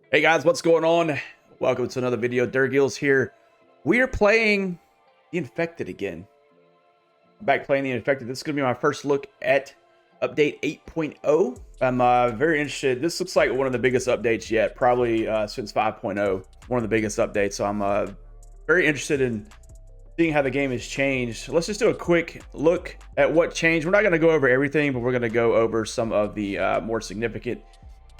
Hey guys, what's going on? Welcome to another video. Durgills here. We are playing The Infected again. I'm back playing The Infected. This is going to be my first look at update 8.0. I'm very interested. This looks like one of the biggest updates yet, probably since 5.0. One of the biggest updates. So I'm very interested in seeing how the game has changed. Let's just do a quick look at what changed. We're not going to go over everything, but we're going to go over some of the more significant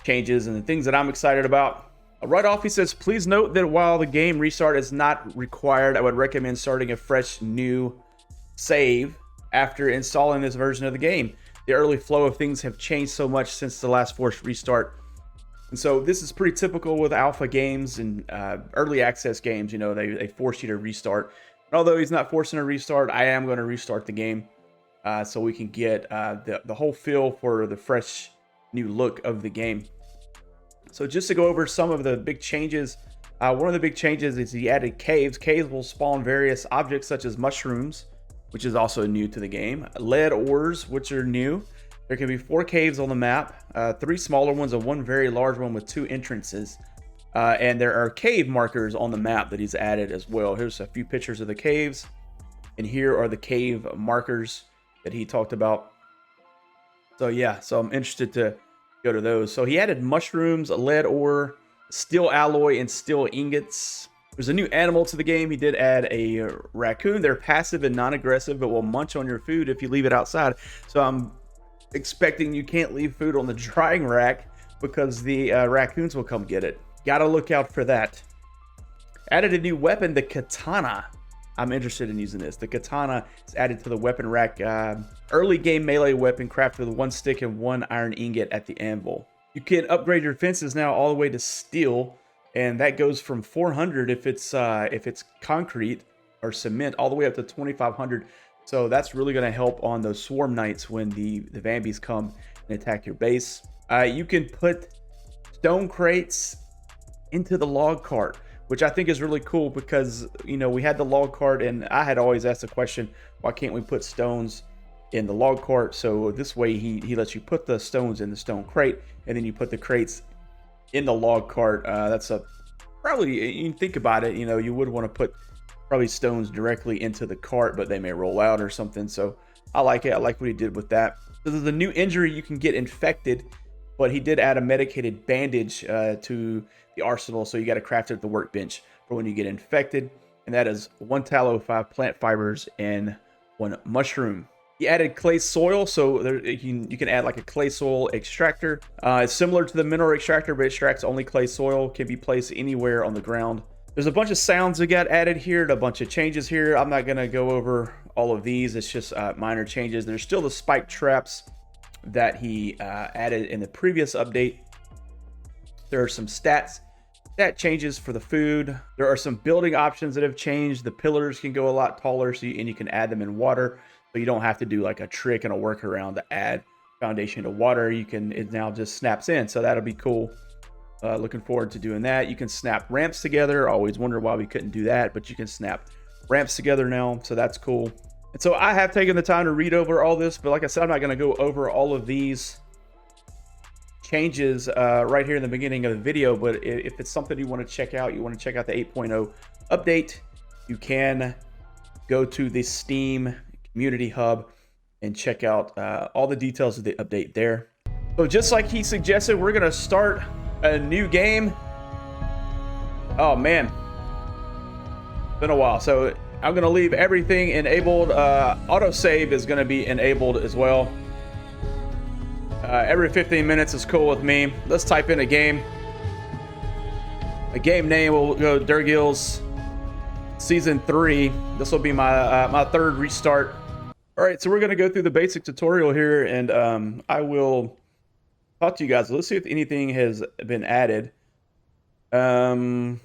changes and the things that I'm excited about. Right off, he says, please note that while the game restart is not required, I would recommend starting a fresh new save after installing this version of the game. The early flow of things have changed so much since the last forced restart. And so this is pretty typical with alpha games and early access games. You know, they force you to restart. And although he's not forcing a restart, I am going to restart the game so we can get the whole feel for the fresh new look of the game. So just to go over some of the big changes, one of the big changes is he added caves. Caves will spawn various objects such as mushrooms, which is also new to the game. Lead ores, which are new. There can be 4 caves on the map, 3 smaller ones and 1 very large one with 2 entrances. And there are cave markers on the map that he's added as well. Here's a few pictures of the caves. And here are the cave markers that he talked about. So yeah, so I'm interested to go to those. So he added mushrooms, lead ore, steel alloy, and steel ingots. There's a new animal to the game. He did add a raccoon. They're passive and non-aggressive, but will munch on your food if you leave it outside. So I'm expecting you can't leave food on the drying rack because the raccoons will come get it. Gotta look out for that. Added a new weapon, the Katana. I'm interested in using this. The Katana is added to the weapon rack. Early game melee weapon crafted with 1 stick and 1 iron ingot at the anvil. You can upgrade your fences now all the way to steel, and that goes from 400 if it's concrete or cement, all the way up to 2,500. So that's really going to help on those swarm nights when the Vambies come and attack your base. You can put stone crates into the log cart, which I think is really cool because, you know, we had the log cart and I had always asked the question, why can't we put stones in the log cart? So this way he lets you put the stones in the stone crate and then you put the crates in the log cart. That's probably, you think about it, you know, you would want to put probably stones directly into the cart, but they may roll out or something. So I like it. I like what he did with that. So there's a new injury. You can get infected, but he did add a medicated bandage to the arsenal, so you got to craft it at the workbench for when you get infected, and that is 1 tallow, 5 plant fibers, and 1 mushroom. He added clay soil, so there, you can add like a clay soil extractor. It's similar to the mineral extractor, but it extracts only clay soil, can be placed anywhere on the ground. There's a bunch of sounds that got added here, and a bunch of changes here. I'm not going to go over all of these. It's just minor changes. There's still the spike traps that he added in the previous update. There are some stat changes for the food. There are some building options that have changed. The pillars can go a lot taller, so and you can add them in water, so you don't have to do like a trick and a workaround to add foundation to water. It now just snaps in, so that'll be cool. Looking forward to doing that. You can snap ramps together. Always wonder why we couldn't do that, but you can snap ramps together now, so that's cool. And so I have taken the time to read over all this, but like I said, I'm not going to go over all of these changes right here in the beginning of the video. But if it's something you want to check out, you want to check out the 8.0 update, you can go to the Steam Community Hub and check out all the details of the update there. So just like he suggested, we're going to start a new game. Oh man, been a while. So I'm going to leave everything enabled. Autosave is going to be enabled as well. Every 15 minutes is cool with me. Let's type in a game. A game name will go Durgills Season 3. This will be my my 3rd restart. All right, so we're going to go through the basic tutorial here, and I will talk to you guys. Let's see if anything has been added. Stone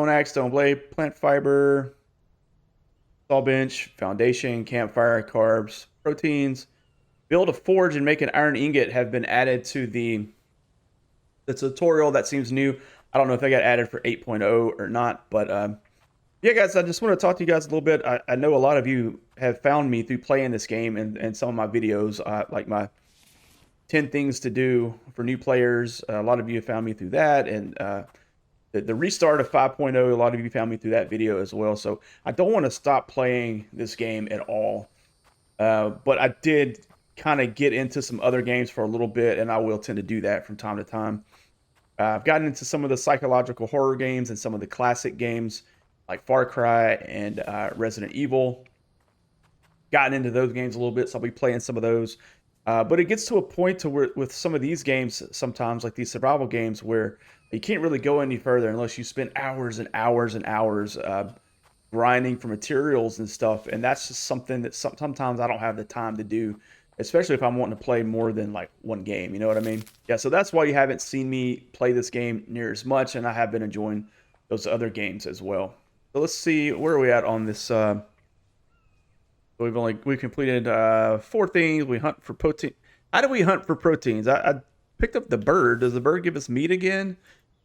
axe, stone blade, plant fiber, saw bench, foundation, campfire, carbs, proteins. Build a forge and make an iron ingot have been added to the tutorial. That seems new. I don't know if they got added for 8.0 or not, but yeah, guys, I just want to talk to you guys a little bit. I know a lot of you have found me through playing this game and some of my videos, like my 10 things to do for new players. A lot of you have found me through that, and the restart of 5.0, a lot of you found me through that video as well. So I don't want to stop playing this game at all. But I did kind of get into some other games for a little bit, and I will tend to do that from time to time. I've gotten into some of the psychological horror games and some of the classic games like Far Cry and Resident Evil. Gotten into those games a little bit, so I'll be playing some of those. But it gets to a point to where with some of these games, sometimes like these survival games, where you can't really go any further unless you spend hours and hours and hours grinding for materials and stuff. And that's just something that sometimes I don't have the time to do, especially if I'm wanting to play more than like one game. You know what I mean? Yeah, so that's why you haven't seen me play this game near as much, and I have been enjoying those other games as well. So let's see, where are we at on this? We've completed 4 things. We hunt for protein. How do we hunt for proteins? I picked up the bird. Does the bird give us meat again?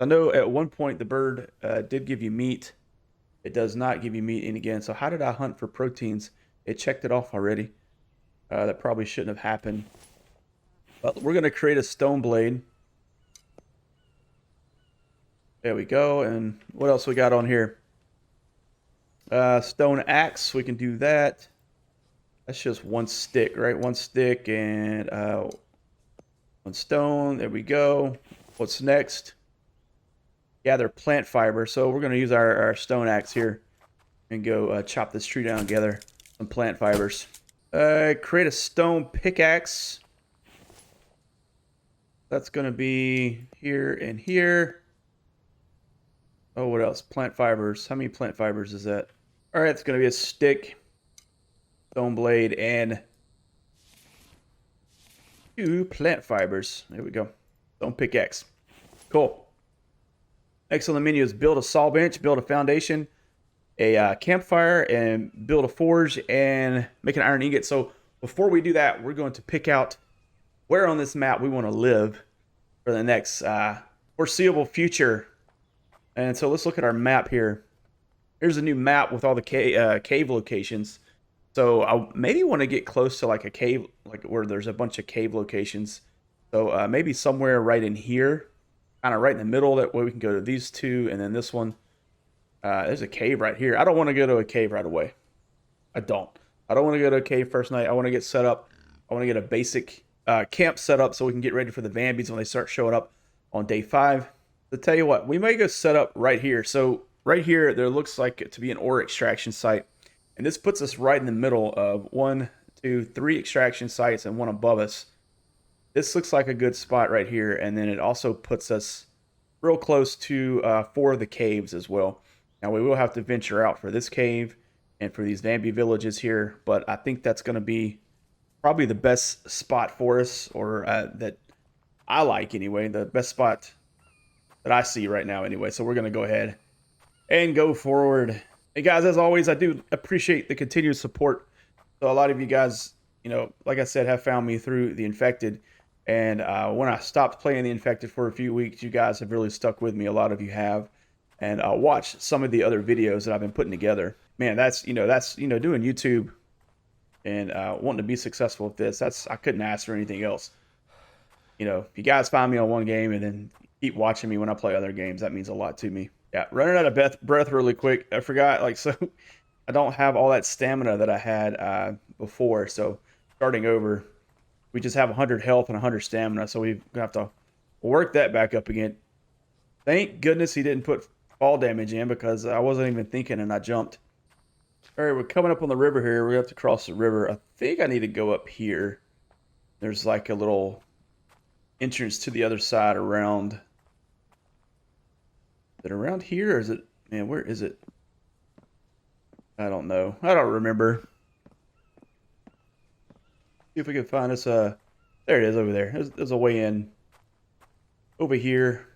I know at one point the bird did give you meat. It does not give you meat in again. So how did I hunt for proteins? It checked it off already. That probably shouldn't have happened. But we're going to create a stone blade. There we go. And what else we got on here? Stone axe. We can do that. That's just 1 stick, right? 1 stick and 1 stone. There we go. What's next? Gather plant fiber. So we're going to use our stone axe here and go chop this tree down, gather some plant fibers. Create a stone pickaxe. That's going to be here and here. Oh, what else? Plant fibers. How many plant fibers is that? All right, it's going to be a stick, stone blade, and 2 plant fibers. There we go. Stone pickaxe. Cool. Next on the menu is build a saw bench, build a foundation, a campfire, and build a forge, and make an iron ingot. So before we do that, we're going to pick out where on this map we want to live for the next foreseeable future. And so let's look at our map here. Here's a new map with all the cave locations. So I maybe want to get close to like a cave, like where there's a bunch of cave locations. So maybe somewhere right in here, kind of right in the middle. That way we can go to these 2, and then this one. There's a cave right here. I don't want to go to a cave right away. I don't want to go to a cave first night. I want to get set up. I want to get a basic camp set up so we can get ready for the Vambies when they start showing up on day 5. To tell you what, we may go set up right here. So right here, there looks like it to be an ore extraction site. And this puts us right in the middle of 1, 2, 3 extraction sites and one above us. This looks like a good spot right here. And then it also puts us real close to 4 of the caves as well. Now, we will have to venture out for this cave and for these Vambi villages here. But I think that's going to be probably the best spot for us, or that I like anyway. The best spot that I see right now anyway. So we're going to go ahead and go forward. Hey guys, as always, I do appreciate the continued support. So a lot of you guys, you know, like I said, have found me through the Infected. And when I stopped playing the Infected for a few weeks, you guys have really stuck with me. A lot of you have. And watched some of the other videos that I've been putting together. Man, that's doing YouTube and wanting to be successful with this. I couldn't ask for anything else. You know, if you guys find me on one game and then keep watching me when I play other games, that means a lot to me. Yeah, running out of breath really quick. I forgot, so I don't have all that stamina that I had before. So starting over, we just have 100 health and 100 stamina. So we're going to have to work that back up again. Thank goodness he didn't put fall damage in, because I wasn't even thinking and I jumped. All right, we're coming up on the river here. We have to cross the river. I think I need to go up here. There's like a little entrance to the other side around. Is it around here, or is it, man, where is it? I don't know. I don't remember. See if we can find us there it is over there. There's a way in over here.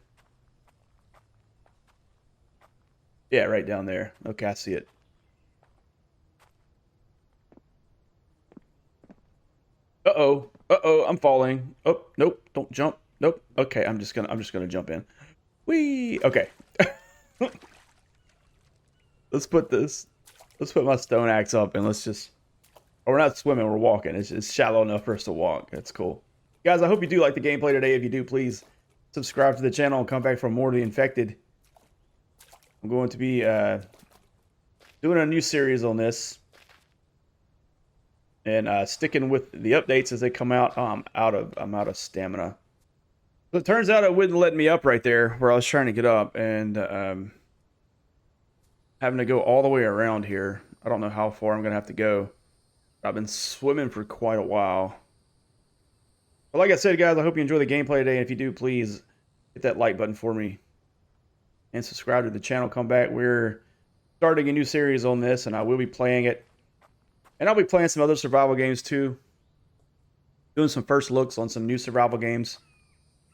Yeah, right down there. Okay, I see it. Uh-oh. Uh-oh, I'm falling. Oh, nope, don't jump. Nope. Okay, I'm just gonna jump in. Whee! Okay. Let's put my stone axe up and let's just, oh, we're not swimming, we're walking. It's shallow enough for us to walk. That's cool. Guys, I hope you do like the gameplay today. If you do, please subscribe to the channel and come back for more of the Infected. I'm going to be doing a new series on this. And sticking with the updates as they come out. Oh, I'm out of stamina. So it turns out it wouldn't let me up right there where I was trying to get up, and having to go all the way around here. I don't know how far I'm gonna have to go. I've been swimming for quite a while. But like I said, guys, I hope you enjoy the gameplay today. And if you do, please hit that like button for me and subscribe to the channel. Come back. We're starting a new series on this, and I will be playing it. And I'll be playing some other survival games too. Doing some first looks on some new survival games.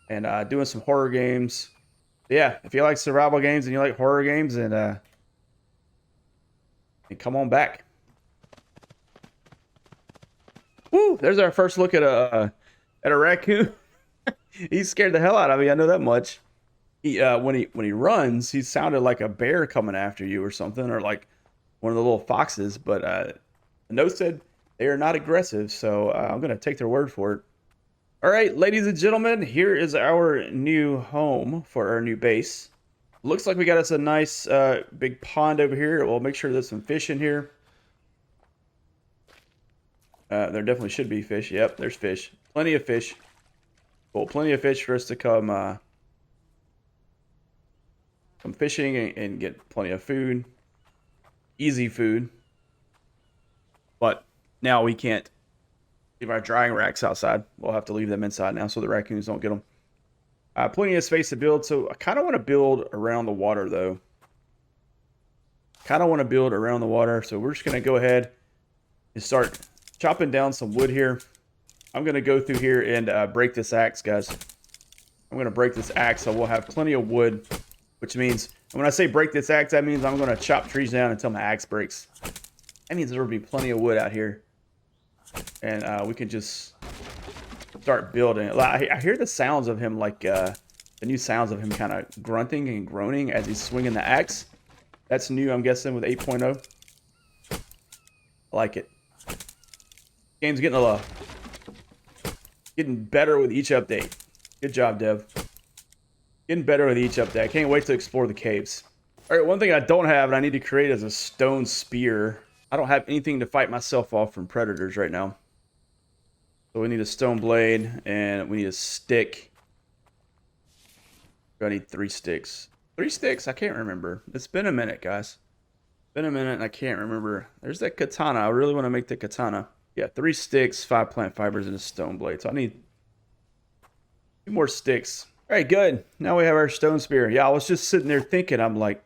And doing some horror games. Yeah, if you like survival games and you like horror games, and come on back. Woo! There's our first look at a raccoon. He scared the hell out of me. I know that much. When he runs, he sounded like a bear coming after you or something, or like one of the little foxes. But the note said they are not aggressive, so I'm gonna take their word for it. All right, ladies and gentlemen, here is our new home for our new base. Looks like we got us a nice big pond over here. We'll make sure there's some fish in here. There definitely should be fish. Yep, there's fish. Plenty of fish. Cool, plenty of fish for us to come fishing and get plenty of food. Easy food. But now we can't leave our drying racks outside. We'll have to leave them inside now so the raccoons don't get them. Plenty of space to build. So I kind of want to build around the water, though. Kind of want to build around the water. So we're just going to go ahead and start chopping down some wood here. I'm going to go through here and break this axe, guys. I'm going to break this axe so we'll have plenty of wood, which means, and when I say break this axe, that means I'm going to chop trees down until my axe breaks. That means there will be plenty of wood out here. And we can just start building. I hear the sounds of him, like the new sounds of him kind of grunting and groaning as he's swinging the axe. That's new, I'm guessing, with 8.0. I like it. Game's getting better with each update. Good job, Dev. Getting better with each update. I can't wait to explore the caves. All right, one thing I don't have and I need to create is a stone spear. I don't have anything to fight myself off from predators right now. So we need a stone blade and we need a stick. I need 3 sticks. 3 sticks? I can't remember. It's been a minute, guys. Been a minute and I can't remember. There's that katana. I really want to make the katana. Yeah, 3 sticks, 5 plant fibers, and a stone blade. So I need 2 more sticks. All right, good. Now we have our stone spear. Yeah, I was just sitting there thinking, I'm like,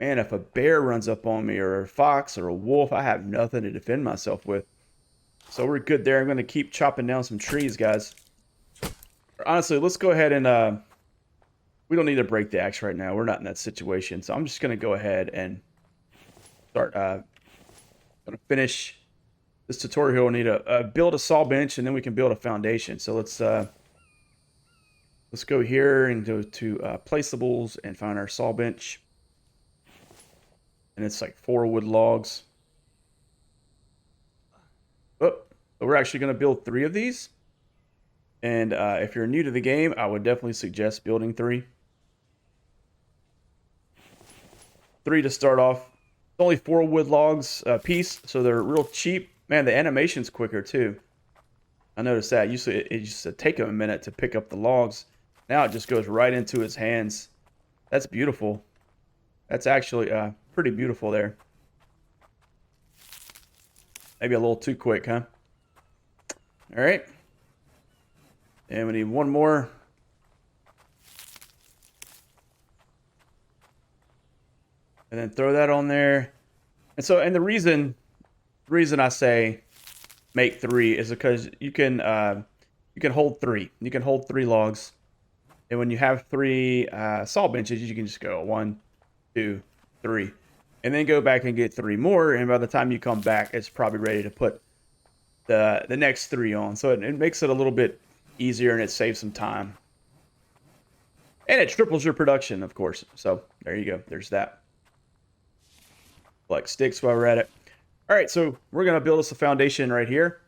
man, if a bear runs up on me or a fox or a wolf, I have nothing to defend myself with. So we're good there. I'm going to keep chopping down some trees, guys. Honestly, let's go ahead and... we don't need to break the axe right now. We're not in that situation. So I'm just going to go ahead and start... going to finish this tutorial. We need to build a saw bench, and then we can build a foundation. So let's go here and go to placeables and find our saw bench. And it's like 4 wood logs. Oh, but we're actually going to build 3 of these. And if you're new to the game, I would definitely suggest building 3. 3 to start off. It's only 4 wood logs a piece, so they're real cheap. Man, the animation's quicker too. I noticed that. Usually it used to take him a minute to pick up the logs. Now it just goes right into his hands. That's beautiful. That's actually pretty beautiful there. Maybe a little too quick, huh? All right. And we need 1 more. And then throw that on there. And so, and the reason I say make 3 is because you can hold 3. You can hold 3 logs. And when you have 3 saw benches, you can just go 1, 2, 3. And then go back and get 3 more. And by the time you come back, it's probably ready to put the next 3 on. So it makes it a little bit easier and it saves some time. And it triples your production, of course. So there you go. There's that. Like sticks while we're at it. All right, so we're going to build us a foundation right here.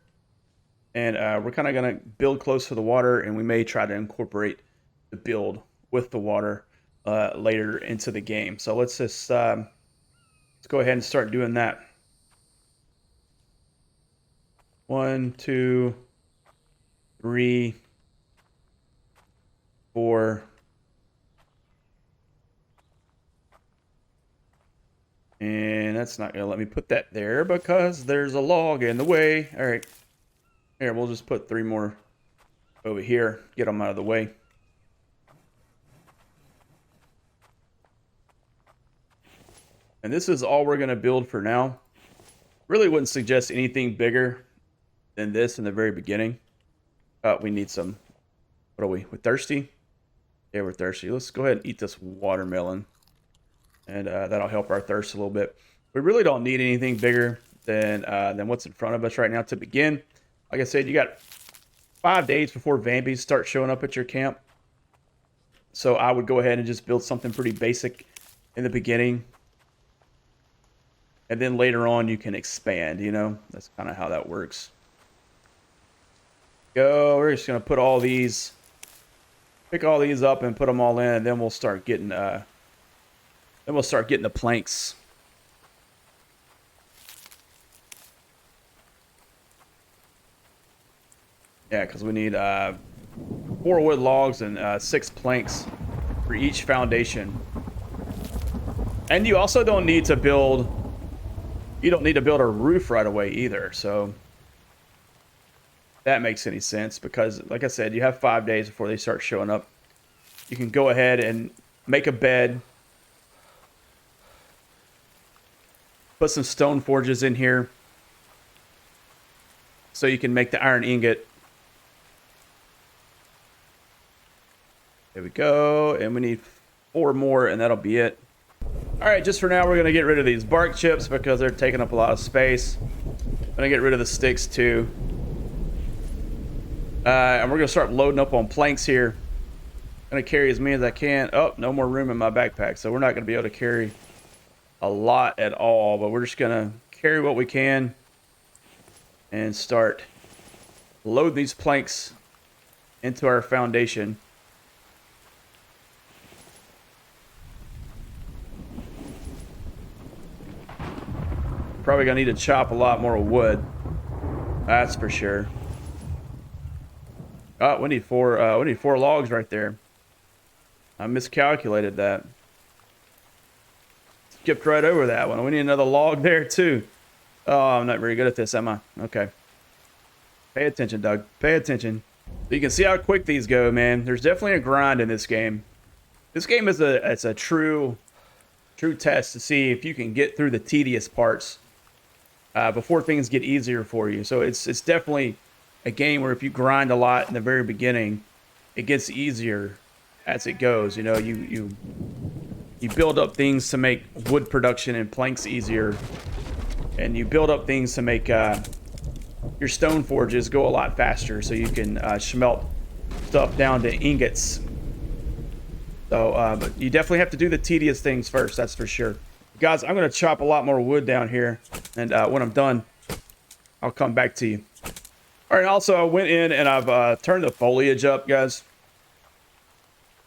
And we're kind of going to build close to the water, and we may try to incorporate the build with the water later into the game. So let's just let's go ahead and start doing that. 1, 2, 3, 4. And that's not going to let me put that there because there's a log in the way. All right. Here, we'll just put 3 more over here. Get them out of the way. And this is all we're going to build for now. Really wouldn't suggest anything bigger than this in the very beginning. We need some... What are we? We're thirsty? Yeah, we're thirsty. Let's go ahead and eat this watermelon. And that'll help our thirst a little bit. We really don't need anything bigger than what's in front of us right now to begin. Like I said, you got 5 days before Vampies start showing up at your camp. So I would go ahead and just build something pretty basic in the beginning. And then later on you can expand, you know. That's kind of how that works. We're just going to put all these, pick all these up and put them all in, and then we'll start getting the planks. Yeah, because we need 4 wood logs and 6 planks for each foundation. And you also don't need to build, a roof right away either. So that makes any sense because, like I said, you have 5 days before they start showing up. You can go ahead and make a bed. Put some stone forges in here so you can make the iron ingot. There we go. And we need 4 more, and that'll be it. All right, just for now, we're going to get rid of these bark chips because they're taking up a lot of space. I'm going to get rid of the sticks, too. And we're going to start loading up on planks here. I'm going to carry as many as I can. Oh, no more room in my backpack, so we're not going to be able to carry a lot at all, but we're just going to carry what we can and start load these planks into our foundation. Probably gonna need to chop a lot more wood, that's for sure. Oh, we need 4 logs right there. I miscalculated that. Skipped right over that one. We need another log there too. Oh, I'm not very good at this, am I? Okay. Pay attention, Doug. Pay attention. So you can see how quick these go, man. There's definitely a grind in this game. This game is a true test to see if you can get through the tedious parts before things get easier for you. So it's definitely a game where if you grind a lot in the very beginning, it gets easier as it goes. You know, you build up things to make wood production and planks easier, and you build up things to make your stone forges go a lot faster, so you can smelt stuff down to ingots. So, but you definitely have to do the tedious things first, that's for sure. Guys, I'm going to chop a lot more wood down here, and when I'm done, I'll come back to you. All right, also, I went in and I've turned the foliage up, guys,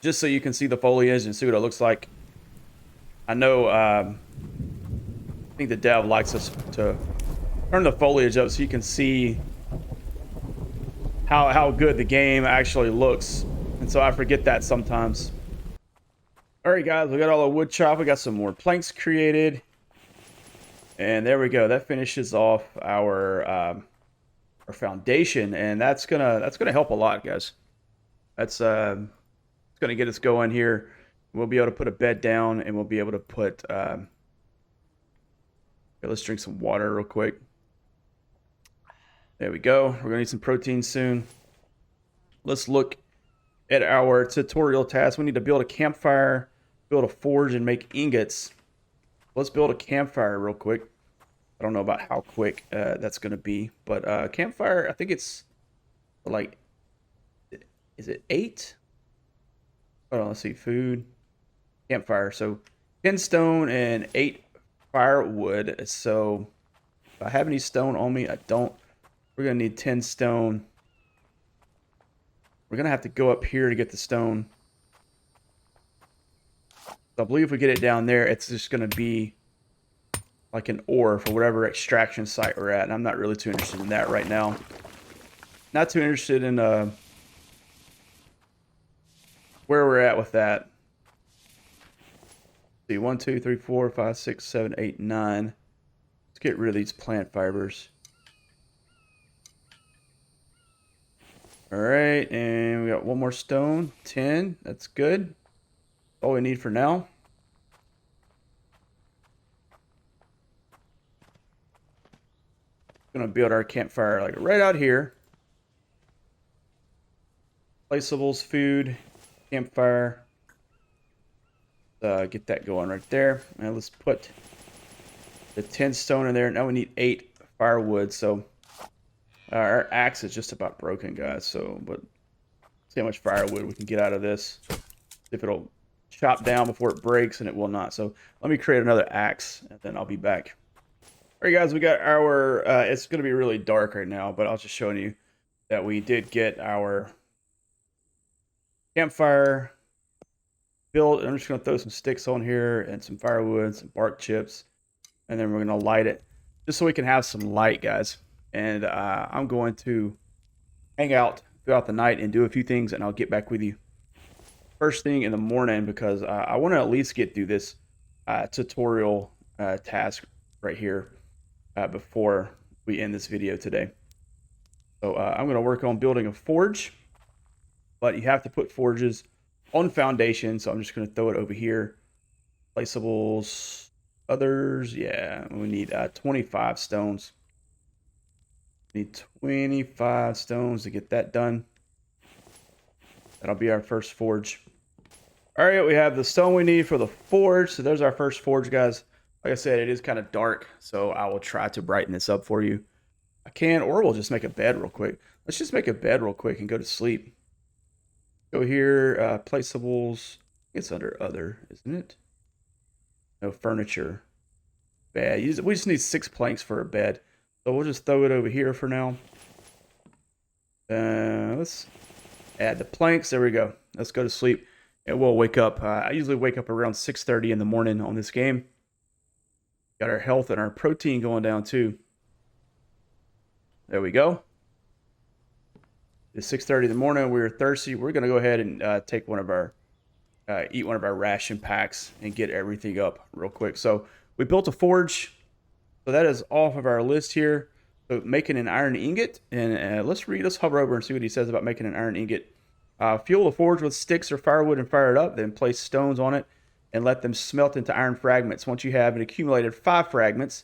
just so you can see the foliage and see what it looks like. I know, I think the dev likes us to turn the foliage up so you can see how good the game actually looks, and so I forget that sometimes. All right, guys, we got all the wood chop. We got some more planks created, and there we go. That finishes off our foundation, and that's gonna help a lot, guys. That's it's gonna get us going here. We'll be able to put a bed down, and we'll be able to put. Here, let's drink some water real quick. There we go. We're gonna need some protein soon. Let's look at our tutorial task. We need to build a campfire, build a forge, and make ingots. Let's build a campfire real quick. I don't know about how quick that's going to be, but campfire, I think it's like, is it 8? Hold on, let's see, food, campfire. So 10 stone and 8 firewood. So if I have any stone on me, I don't. We're going to need 10 stone. We're going to have to go up here to get the stone. So I believe if we get it down there, it's just going to be like an ore for whatever extraction site we're at. And I'm not really too interested in that right now. Not too interested in where we're at with that. Let's see, 1, 2, 3, 4, 5, 6, 7, 8, 9. Let's get rid of these plant fibers. All right, and we got one more stone, 10. That's good. All we need for now. Gonna build our campfire like right out here. Placeables, food, campfire. Get that going right there. And let's put the 10 stone in there. Now we need 8 firewood. So our axe is just about broken, guys. So, but see how much firewood we can get out of this. If it'll chop down before it breaks, and it will not. So let me create another axe, and then I'll be back. All right, guys, we got our, it's going to be really dark right now, but I was just showing you that we did get our campfire built. I'm just going to throw some sticks on here and some firewood, some bark chips, and then we're going to light it just so we can have some light, guys. And I'm going to hang out throughout the night and do a few things, and I'll get back with you first thing in the morning because I want to at least get through this tutorial task right here before we end this video today. So I'm going to work on building a forge, but you have to put forges on foundation. So I'm just going to throw it over here. Placeables, others. Yeah, we need 25 stones. We need 25 stones to get that done. That'll be our first forge. All right, we have the stone we need for the forge. So there's our first forge, guys. Like I said, it is kind of dark, so I will try to brighten this up for you. I can, or we'll just make a bed real quick. Let's just make a bed real quick and go to sleep. Go here, placeables. It's under other, isn't it? No furniture. Bed. We just need 6 planks for a bed. So we'll just throw it over here for now. Let's add the planks. There we go. Let's go to sleep. And we'll wake up. I usually wake up around 6:30 in the morning on this game. Got our health and our protein going down too. There we go. It's 6:30 in the morning. We're thirsty. We're going to go ahead and take one of our, eat one of our ration packs and get everything up real quick. So we built a forge. So that is off of our list here. So making an iron ingot. And let's hover over and see what he says about making an iron ingot. Fuel the forge with sticks or firewood and fire it up. Then place stones on it and let them smelt into iron fragments. Once you have an accumulated 5 fragments,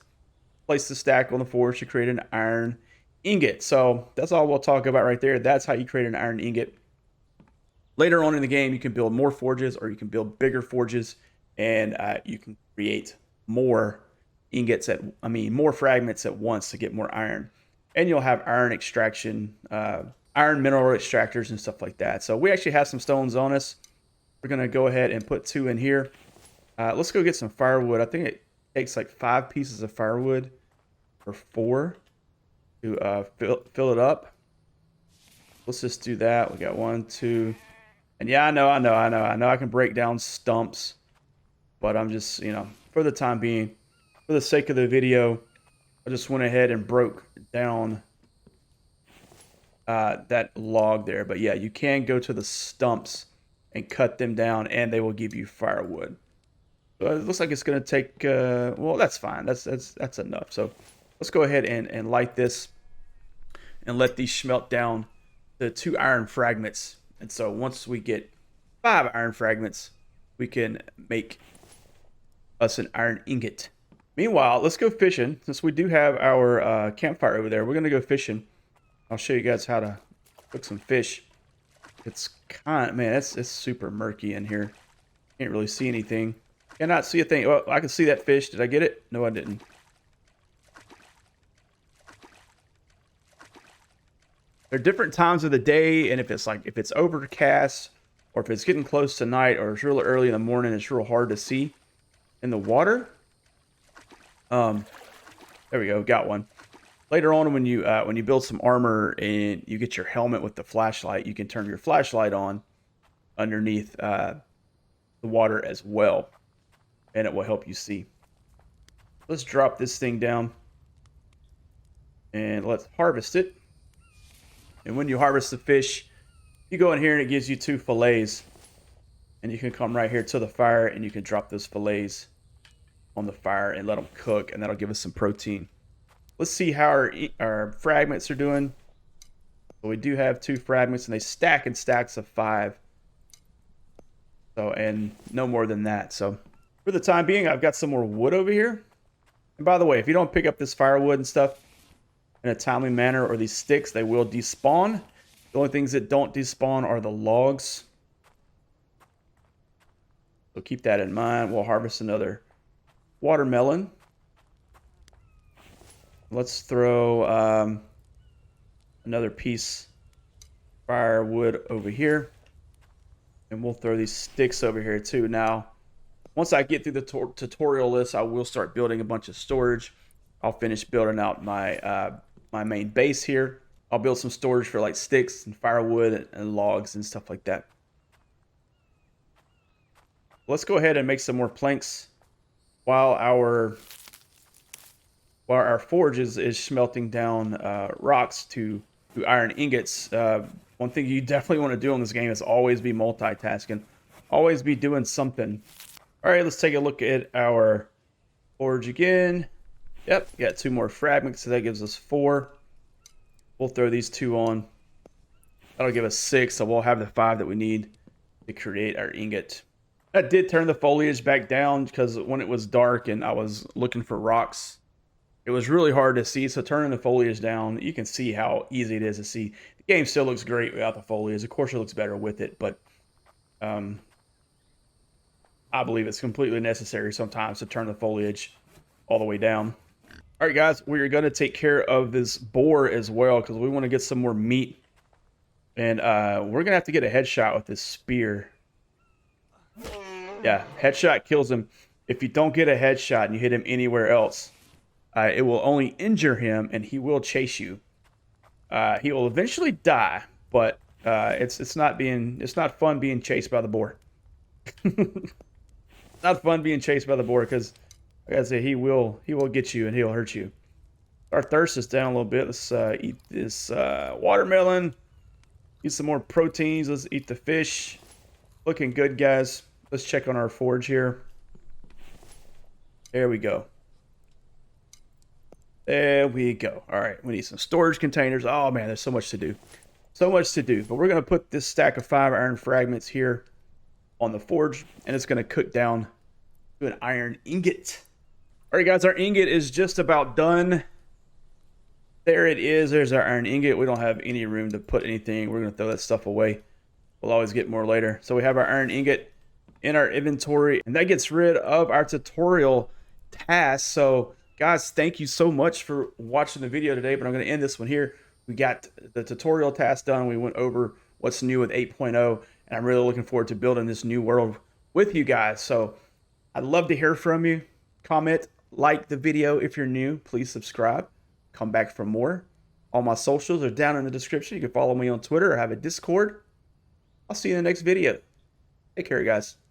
place the stack on the forge to create an iron ingot. So that's all we'll talk about right there. That's how you create an iron ingot. Later on in the game, you can build more forges or you can build bigger forges, and you can create more ingots more fragments at once to get more iron. And you'll have iron extraction, iron mineral extractors and stuff like that. So we actually have some stones on us. We're going to go ahead and put 2 in here. Let's go get some firewood. I think it takes like 5 pieces of firewood or 4 to fill it up. Let's just do that. We got 1, 2. And yeah, I know I can break down stumps, but I'm just, for the time being, for the sake of the video, I just went ahead and broke down that log there. But yeah, you can go to the stumps and cut them down, and they will give you firewood. So it looks like it's going to take, well, that's fine. That's enough. So let's go ahead and light this and let these smelt down to 2 iron fragments. And so once we get 5 iron fragments, we can make us an iron ingot. Meanwhile, let's go fishing. Since we do have our campfire over there, we're going to go fishing. I'll show you guys how to cook some fish. It's it's super murky in here. Can't really see anything. Cannot see a thing. Oh, I can see that fish. Did I get it? No, I didn't. There are different times of the day, and if it's overcast, or if it's getting close to night, or it's really early in the morning, it's real hard to see in the water. There we go. Got one. Later on, when you build some armor and you get your helmet with the flashlight, you can turn your flashlight on underneath the water as well, and it will help you see. Let's drop this thing down and let's harvest it. And when you harvest the fish, you go in here and it gives you 2 fillets, and you can come right here to the fire and you can drop those fillets on the fire and let them cook, and that'll give us some protein. Let's see how our fragments are doing. So we do have 2 fragments, and they stack in stacks of 5. So, and no more than that. So for the time being, I've got some more wood over here. And by the way, if you don't pick up this firewood and stuff in a timely manner, or these sticks, they will despawn. The only things that don't despawn are the logs. So keep that in mind. We'll harvest another watermelon. Let's throw another piece of firewood over here. And we'll throw these sticks over here too. Now, once I get through the tutorial list, I will start building a bunch of storage. I'll finish building out my my main base here. I'll build some storage for like sticks and firewood and logs and stuff like that. Let's go ahead and make some more planks while our forge is smelting down rocks to iron ingots. One thing you definitely want to do in this game is always be multitasking. Always be doing something. All right, let's take a look at our forge again. Yep, got 2 more fragments, so that gives us 4. We'll throw these 2 on. That'll give us 6, so we'll have the 5 that we need to create our ingot. I did turn the foliage back down because when it was dark and I was looking for rocks, it was really hard to see. So turning the foliage down, you can see how easy it is to see. The game still looks great without the foliage. Of course, it looks better with it, but I believe it's completely necessary sometimes to turn the foliage all the way down. All right, guys, we're going to take care of this boar as well because we want to get some more meat. And we're going to have to get a headshot with this spear. Yeah, headshot kills him. If you don't get a headshot and you hit him anywhere else, it will only injure him and he will chase you. He will eventually die, but it's not fun being chased by the boar. Not fun being chased by the boar because, like I say, he will get you and he'll hurt you. Our thirst is down a little bit. Let's eat this watermelon. Eat some more proteins. Let's eat the fish. Looking good, guys. Let's check on our forge here. There we go. There we go. All right, we need some storage containers. Oh man, there's so much to do. So much to do. But we're going to put this stack of 5 iron fragments here on the forge, and it's going to cook down to an iron ingot. All right, guys, our ingot is just about done. There it is. There's our iron ingot. We don't have any room to put anything. We're going to throw that stuff away. We'll always get more later. So we have our iron ingot in our inventory, and that gets rid of our tutorial task. So guys, thank you so much for watching the video today, but I'm going to end this one here. We got the tutorial task done. We went over what's new with 8.0, and I'm really looking forward to building this new world with you guys. So I'd love to hear from you. Comment, like the video. If you're new, please subscribe. Come back for more. All my socials are down in the description. You can follow me on Twitter or have a Discord. I'll see you in the next video. Take care, guys.